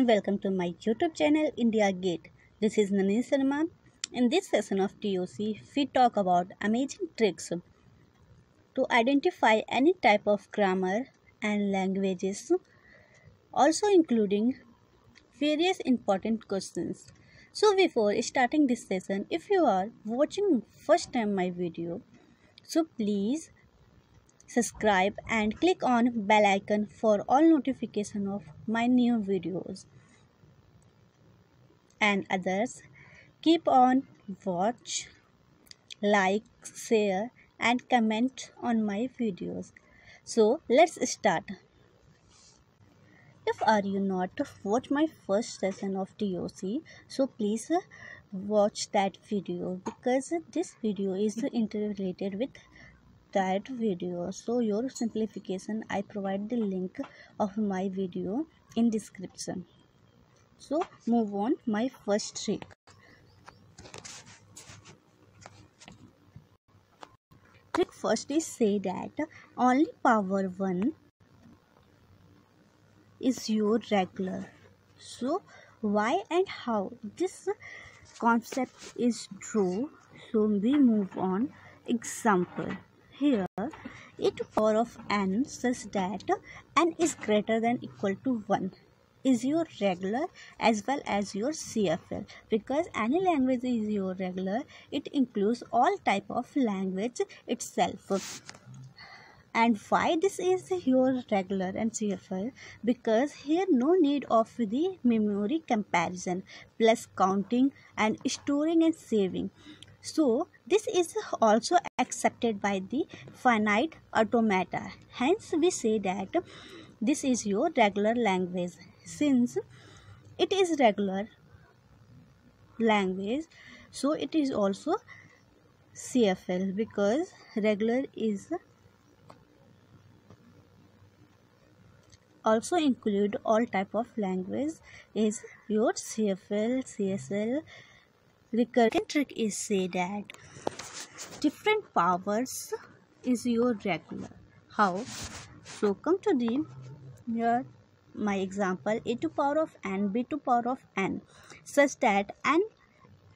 Welcome to my YouTube channel India Gate. This is Nani Sharma. In this session of TOC, we talk about amazing tricks to identify any type of grammar and languages, also including various important questions. So before starting this session, if you are watching first time my video, so please subscribe and click on bell icon for all notification of my new videos and others. Keep on watch, like, share and comment on my videos. So let's start. If are you not to watch my first session of TOC, so please watch that video because this video is interrelated with that video. So your simplification, I provide the link of my video in description. So move on my first trick. Trick first is say that only power 1 is your regular. So why and how this concept is true? So we move on. Example here, e to power of n such that n is greater than equal to 1 is your regular as well as your CFL. Because any language is your regular, it includes all type of language itself. And why this is your regular and CFL? Because here no need of the memory comparison plus counting and storing and saving. So this is also accepted by the finite automata. Hence we say that this is your regular language. Since it is regular language, so it is also CFL because regular is also include all type of language is your CFL, CSL. Recurrent trick is say that different powers is your regular. How? So come to the here my example, a to power of n, b to power of n such that n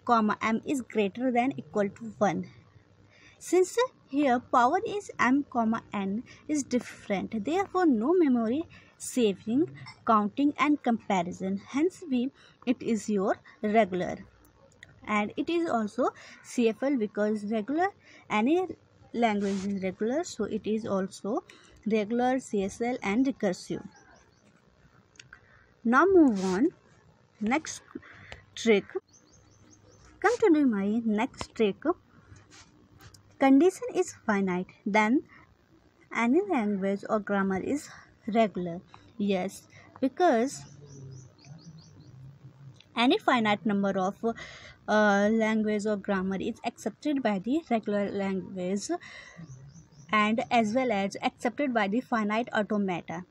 comma m is greater than equal to 1. Since here power is m comma n is different, therefore no memory saving, counting and comparison. Hence it is your regular. And it is also CFL because regular, any language is regular, so it is also regular, CSL and recursive. Now move on. Next trick. Come to my next trick. Condition is finite, then any language or grammar is regular. Yes, because any finite number of language or grammar is accepted by the regular language and as well as accepted by the finite automata.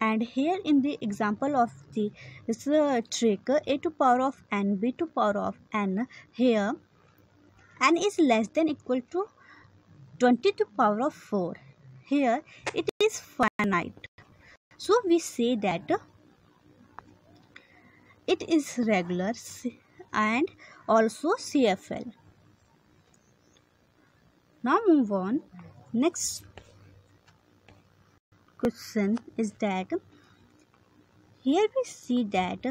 And here in the example of the trick, a to power of n, b to power of n, here n is less than equal to 20 to power of 4. Here it is finite. So we say that it is regular and also CFL. Now move on. Next question is that here we see that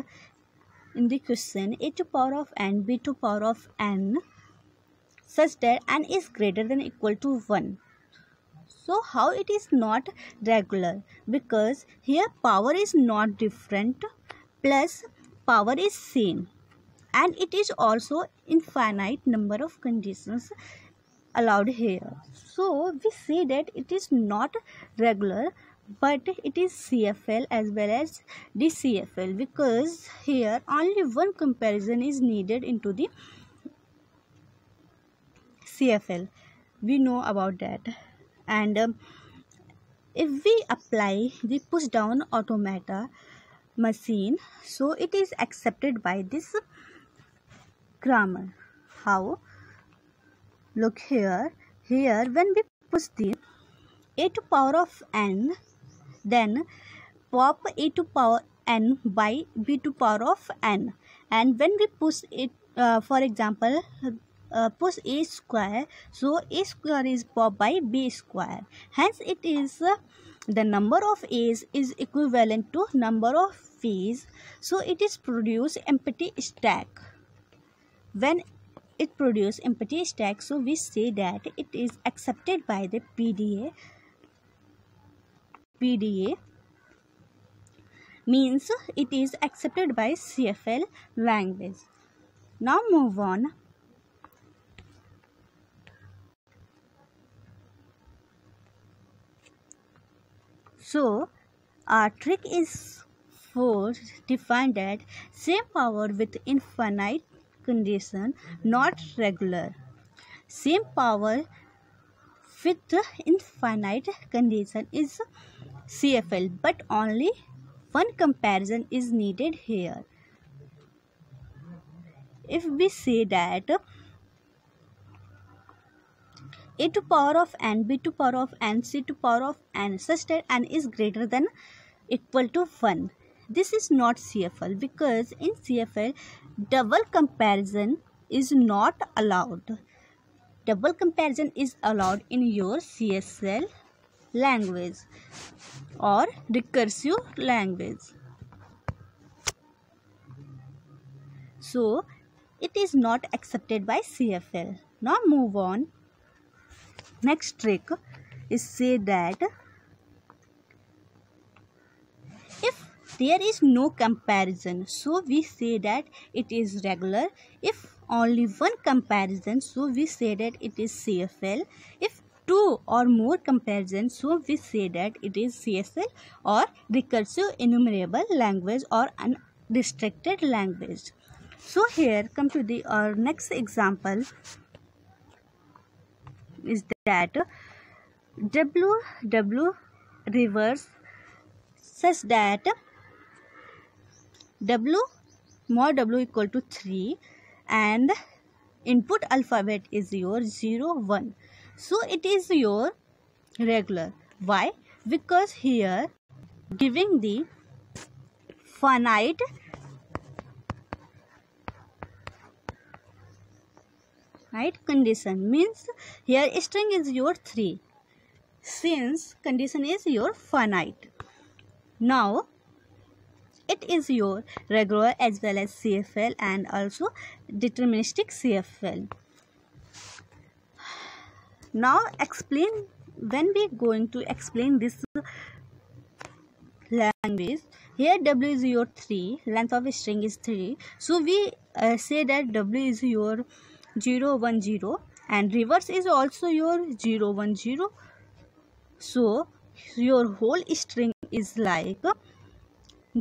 in the question a to power of n, b to power of n such that n is greater than equal to 1. So how it is not regular? Because here power is not different plus power is same and it is also infinite number of conditions allowed here. So we say that it is not regular but it is CFL as well as DCFL because here only one comparison is needed into the CFL. We know about that. And if we apply the push down automata machine, so it is accepted by this grammar. How? Look here when we push the a to power of n, then pop a to power n by b to power of n, and when we push it, for example, push a square, so a square is powered by b square, hence it is the number of a's is equivalent to number of b's, so it is produce empty stack. When it produce empty stack, so we say that it is accepted by the PDA means it is accepted by CFL language. Now move on. So our trick is for define that same power with infinite condition, not regular. Same power with infinite condition is CFL, but only one comparison is needed here. If we say that a to power of n, b to power of n, c to power of n, such that n is greater than equal to 1, this is not CFL, because in CFL double comparison is not allowed. Double comparison is allowed in your CSL language or recursive language. So it is not accepted by CFL. Now move on. Next trick is say that if there is no comparison, so we say that it is regular. If only one comparison, so we say that it is CFL. If two or more comparisons, so we say that it is CSL or recursive enumerable language or unrestricted language. So here come to the our next example is that W reverse such that mod W equal to 3 and input alphabet is your 0 1, so it is your regular. Why? Because here giving the finite condition means here string is your 3, since condition is your finite. Now it is your regular as well as CFL and also deterministic CFL. Now explain, when we going to explain this language, here W is your 3, length of string is 3, so we say that W is your 0 1 0 and reverse is also your 0 1 0, so your whole string is like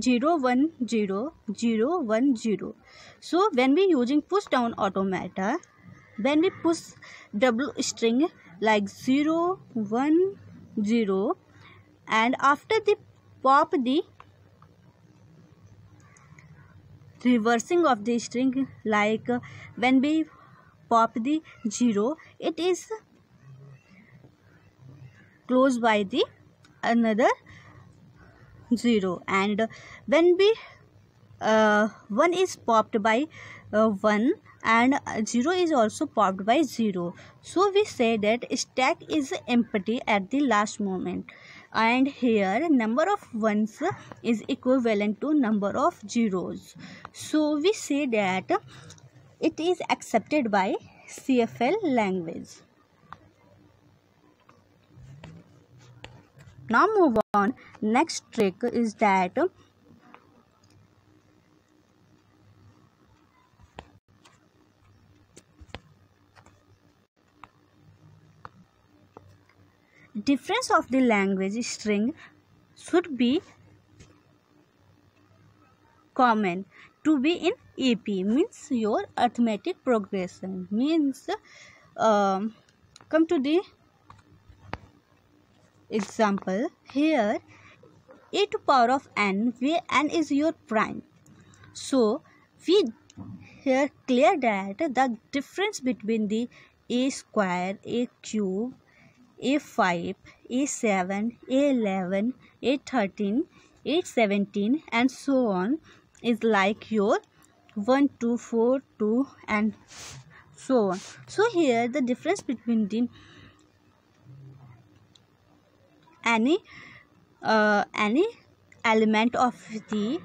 0 1 0 0 1 0. So when we using push down automata, when we push W string like 0 1 0 and after the pop the reversing of the string, like when we pop the 0, it is close by the another 0, and when we 1 is popped by 1 and 0 is also popped by 0, so we say that stack is empty at the last moment, and here number of ones is equivalent to number of zeros, so we say that it is accepted by CFL language. Now move on. Next trick is that difference of the language string should be common to be in AP, means your arithmetic progression, means come to the example. Here a to power of n, where n is your prime, so we here clear that the difference between the a square, a cube, a5, a7, a11, a13, 8, 17 and so on is like your 1, 2, 4, 2 and so on. So here the difference between the any element of the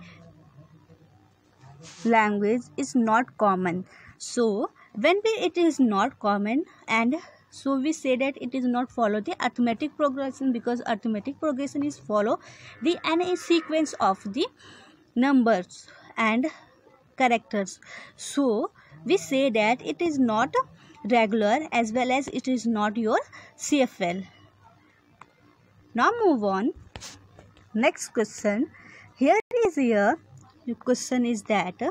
language is not common. So when it is not common, and so we say that it is not follow the arithmetic progression, because arithmetic progression is follow the any sequence of the numbers and characters. So we say that it is not regular as well as it is not your CFL. Now move on. Next question. Here is your question is that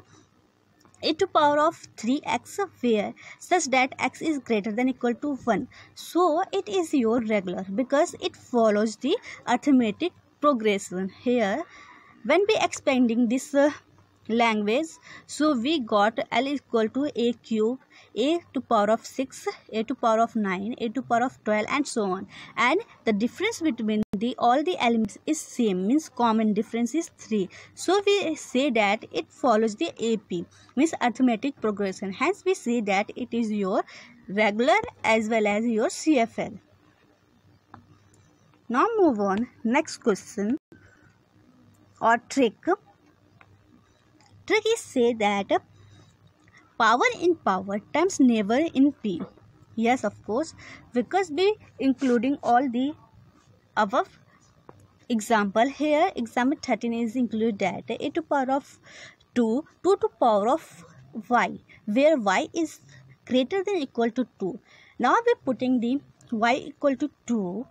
a to power of 3x where such that x is greater than equal to 1. So it is your regular because it follows the arithmetic progression. Here when we expanding this language, so we got L equal to a cube, a to power of 6, a to power of 9, a to power of 12 and so on, and the difference between the all the elements is same, means common difference is 3. So we say that it follows the AP, means arithmetic progression, hence we say that it is your regular as well as your CFL. Now move on. Next question or trick. Trick is say that power in power terms never in P. Yes, of course, because we including all the above example. Here example 13 is include that a to power of 2 to power of y, where y is greater than equal to 2. Now we putting the y equal to 2,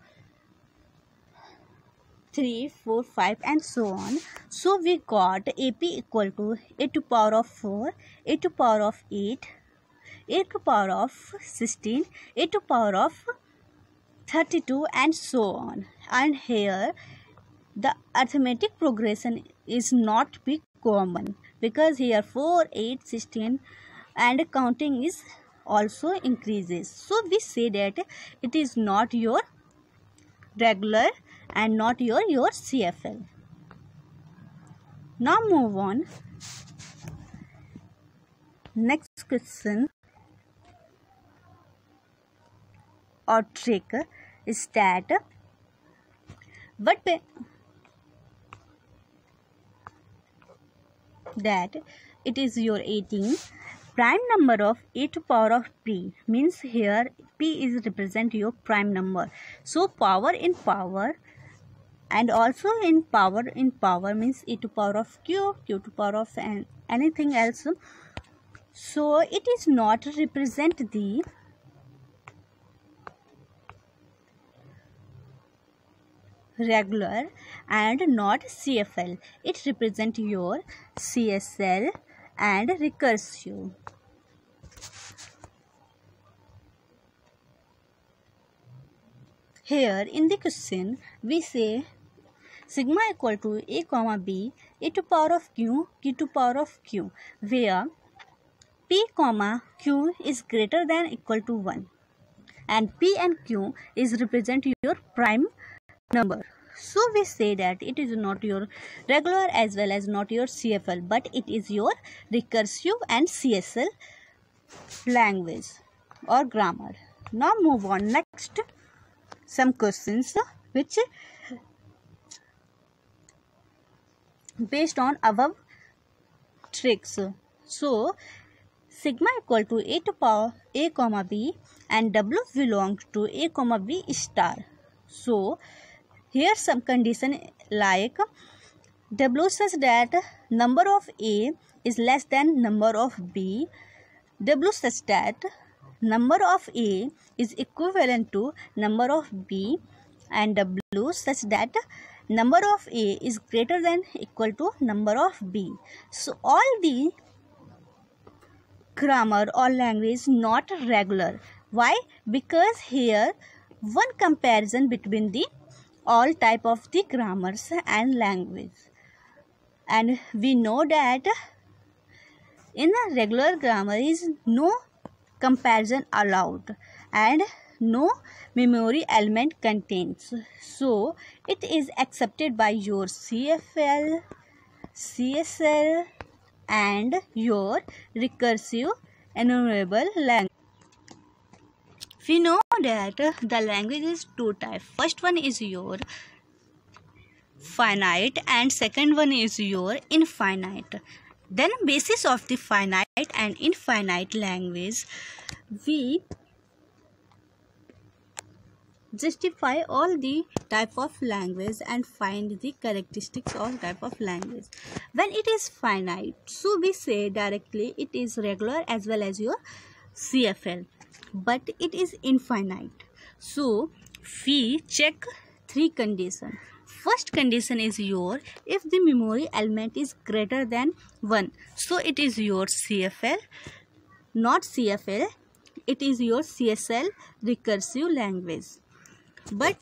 3, 4, 5 and so on. So we got AP equal to a to power of 4, a to power of 8, a to power of 16, a to power of 32 and so on. And here the arithmetic progression is not be common, because here 4, 8, 16 and counting is also increases. So we say that it is not your regular and not your CFL. Now move on. Next question or trick is that it is your 18 prime number of a to power of p, means here p is represent your prime number. So power in power and also in power means e to power of q, q to power of anything else. So it is not represent the regular and not CFL. It represent your CSL and recursive. Here in the question we say sigma equal to a comma b, a to power of q, q to power of q, where p comma q is greater than equal to 1 and p and q is represent your prime number. So we say that it is not your regular as well as not your CFL, but it is your recursive and CSL language or grammar. Now move on. Next, some questions which based on above tricks. So sigma equal to a to power a comma b and w belongs to a comma b star. So here some condition like w such that number of a is less than number of b, w such that number of a is equivalent to number of b, and w such that number of a is greater than equal to number of b. So all the grammar or language not regular. Why? Because here one comparison between the all type of the grammars and language, and we know that in a regular grammar is no comparison allowed, and no memory element contains. So it is accepted by your CFL, CSL and your recursive enumerable language. We know that the language is two types. First one is your finite and second one is your infinite. Then basis of the finite and infinite language, we justify all the type of language and find the characteristics of type of language. When it is finite, so we say directly it is regular as well as your CFL. But it is infinite, so we check three conditions. First condition is your if the memory element is greater than 1, so it is your CFL, not CFL, it is your CSL recursive language. But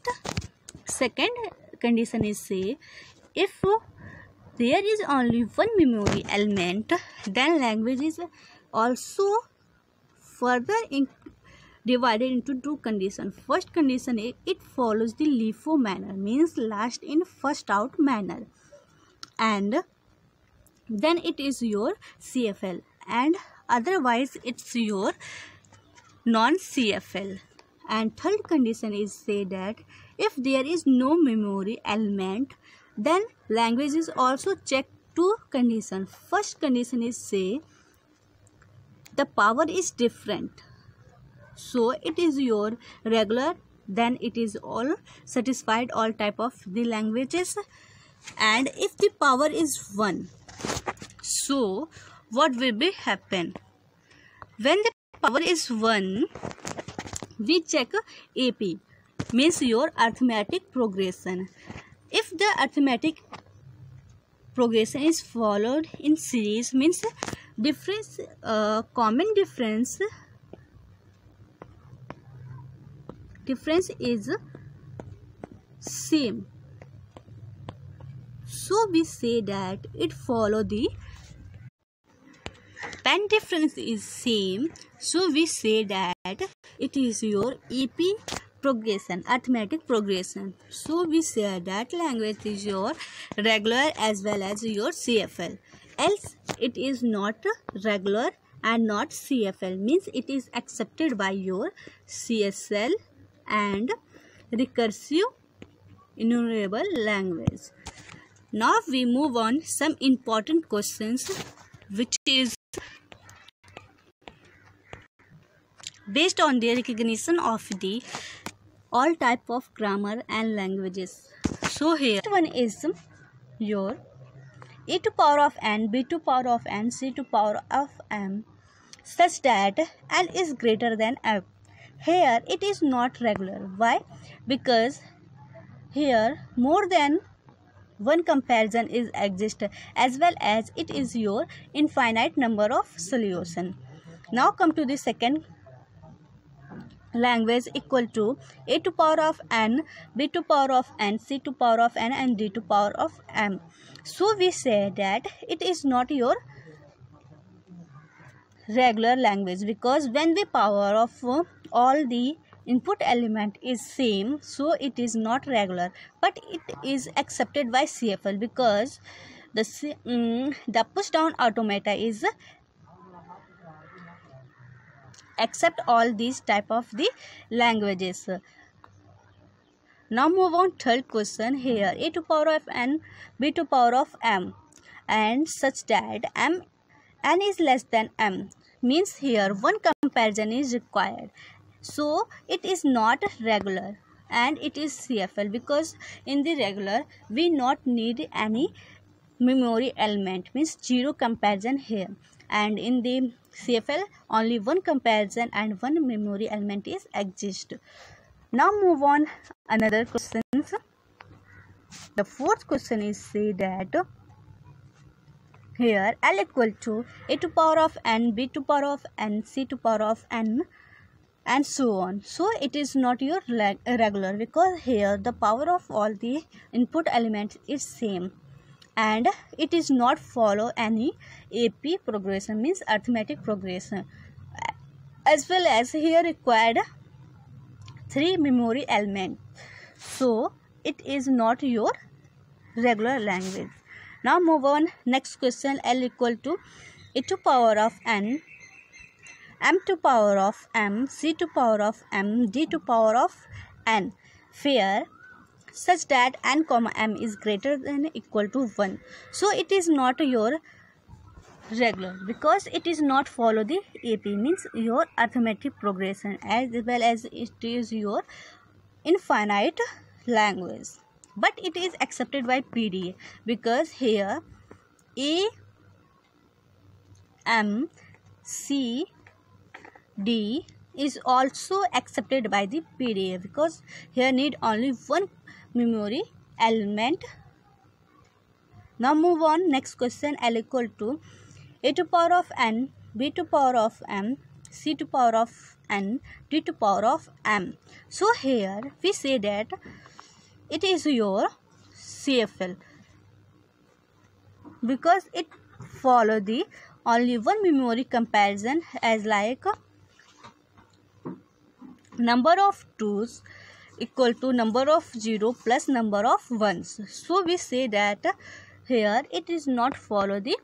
second condition is say if there is only one memory element, then language is also further divided into two conditions. First condition is it follows the LIFO manner, means last in first out manner, and then it is your CFL, and otherwise it's your non-CFL. And third condition is say that if there is no memory element, then language is also checked two conditions. First condition is say the power is different, so it is your regular, then it is all satisfied all type of the languages. And if the power is 1, so what will be happen? When the power is 1, we check AP, means your arithmetic progression. If the arithmetic progression is followed in series, means difference, common difference is same, so we say that it follow the pen difference is same, so we say that it is your EP progression, arithmetic progression. So we say that language is your regular as well as your CFL. Else it is not regular and not CFL, means it is accepted by your CSL and recursive enumerable language. Now we move on some important questions which is based on the recognition of the all type of grammar and languages. So here one is your a to power of n, b to power of n, c to power of m, such that n is greater than m. Here it is not regular. Why? Because here more than one comparison is exist, as well as it is your infinite number of solution. Now come to the second language equal to a to power of n, b to power of n, c to power of n and d to power of m. So we say that it is not your regular language, because when the power of all the input element is same, so it is not regular, but it is accepted by CFL, because the push down automata is accept all these type of the languages. Now move on third question. Here a to power of n, b to power of m, and such that n is less than m, means here one comparison is required, so it is not regular and it is CFL, because in the regular we not need any memory element, means zero comparison here, and in the CFL only one comparison and one memory element is exist. Now move on another questions. The fourth question is say that here L equal to a to power of n, b to power of n, c to power of n and so on. So it is not your regular, because here the power of all the input elements is same and it is not follow any AP progression, means arithmetic progression, as well as here required 3 memory elements. So it is not your regular language. Now move on. Next question. L equal to e to power of n, m to power of m, c to power of m, d to power of n, where such that n comma m is greater than or equal to 1. So it is not your regular because it is not follow the AP, means your arithmetic progression, as well as it is your infinite language, but it is accepted by PDA because here A, M, C, D is also accepted by the PDA because here need only one memory element. Now move on. Next question. L equal to a to power of n, b to power of m, c to power of n, d to power of m. So here we say that it is your CFL because it follow the only one memory comparison, as like number of 2's equal to number of 0 plus number of 1's. So we say that here it is not follow the.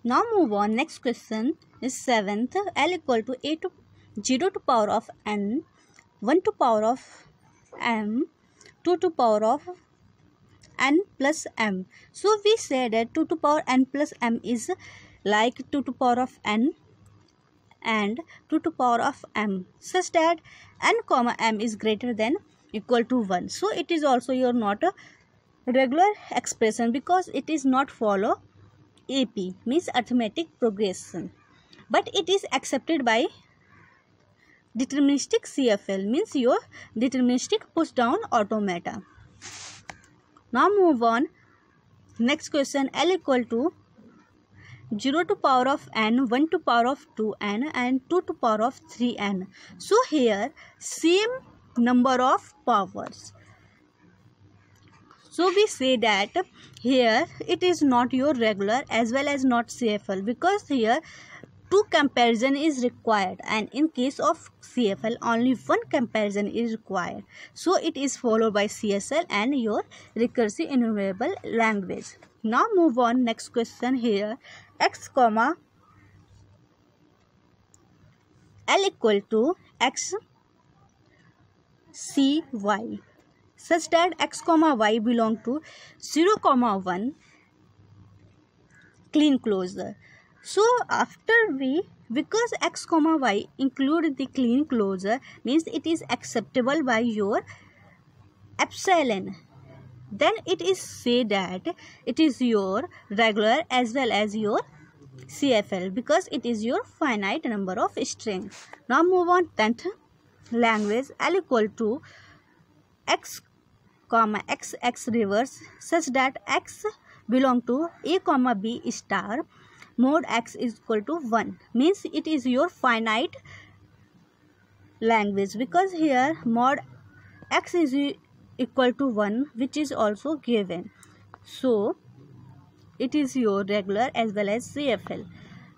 Now move on. Next question is 7th. L equal to a to 0 to power of n, 1 to power of m, 2 to power of n plus m. So we say that 2 to power n plus m is like 2 to power of n and 2 to power of m, such that n comma m is greater than equal to 1. So it is also your not a regular expression because it is not follow AP, means arithmetic progression, but it is accepted by deterministic CFL, means your deterministic push down automata. Now move on. Next question. L equal to 0 to power of n, 1 to power of 2n and 2 to power of 3n. So here same number of powers. So we say that here it is not your regular as well as not CFL because here two comparison is required, and in case of CFL only one comparison is required. So it is followed by CSL and your recursive enumerable language. Now move on. Next question here. X comma L equal to X C Y, such that x comma y belong to 0 comma 1 clean closure. So after because x comma y include the clean closure, means it is acceptable by your epsilon, then it is say that it is your regular as well as your CFL because it is your finite number of string. Now move on. 10th language. L equal to x comma x x reverse, such that x belong to a comma b star mod x is equal to 1, means it is your finite language because here mod x is equal to 1, which is also given. So it is your regular as well as CFL.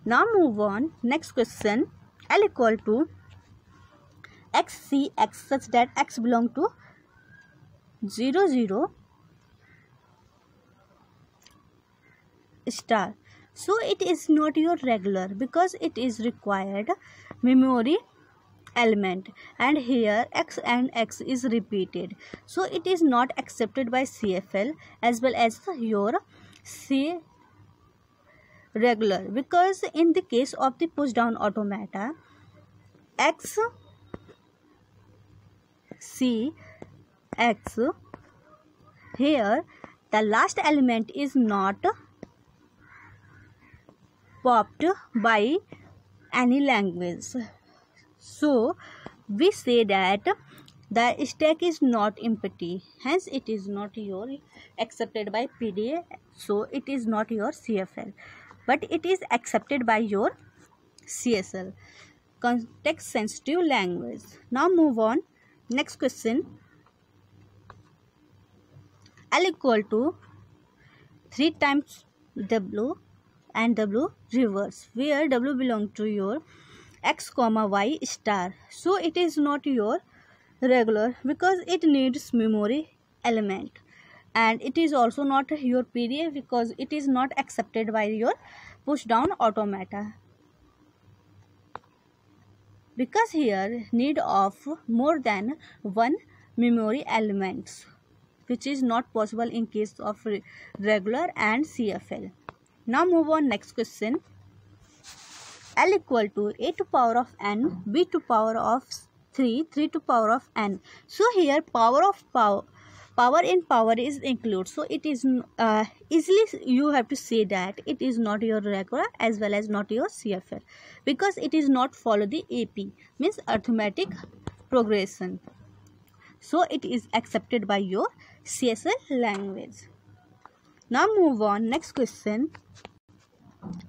Now move on. Next question. L equal to x c x, such that x belong to 0 0 star. So it is not your regular because it is required memory element, and here x and x is repeated. So it is not accepted by CFL as well as your C regular because in the case of the push down automata, x C x, here the last element is not popped by any language. So we say that the stack is not empty, hence it is not your accepted by PDA. So it is not your CFL, but it is accepted by your CSL, context sensitive language. Now move on. Next question. L equal to 3 times W and W reverse, where W belong to your x comma y star. So it is not your regular because it needs memory element, and it is also not your PDA because it is not accepted by your push down automata, because here need of more than one memory elements, which is not possible in case of regular and CFL. Now move on next question. L equal to a to power of n, b to power of 3, 3 to power of n. So here power in power is included. So it is easily you have to say that it is not your regular as well as not your CFL, because it is not follow the AP, means arithmetic progression. So it is accepted by your CSL language. Now move on next question.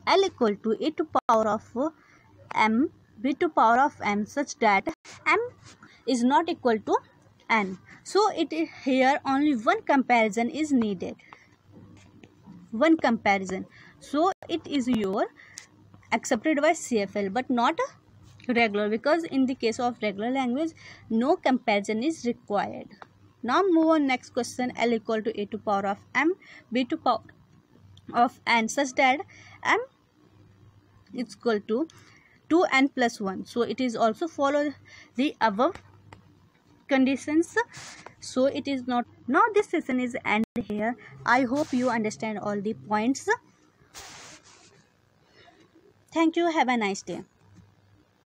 L equal to a to power of m, b to power of m, such that m is not equal to n. So it is here only one comparison is needed. One comparison. So it is your accepted by CFL but not regular, because in the case of regular language no comparison is required. Now move on next question. L equal to a to power of m, b to power of n, such that m is equal to 2n plus 1. So it is also follow the above conditions. So it is not. Now this session is end here. I hope you understand all the points. Thank you. Have a nice day.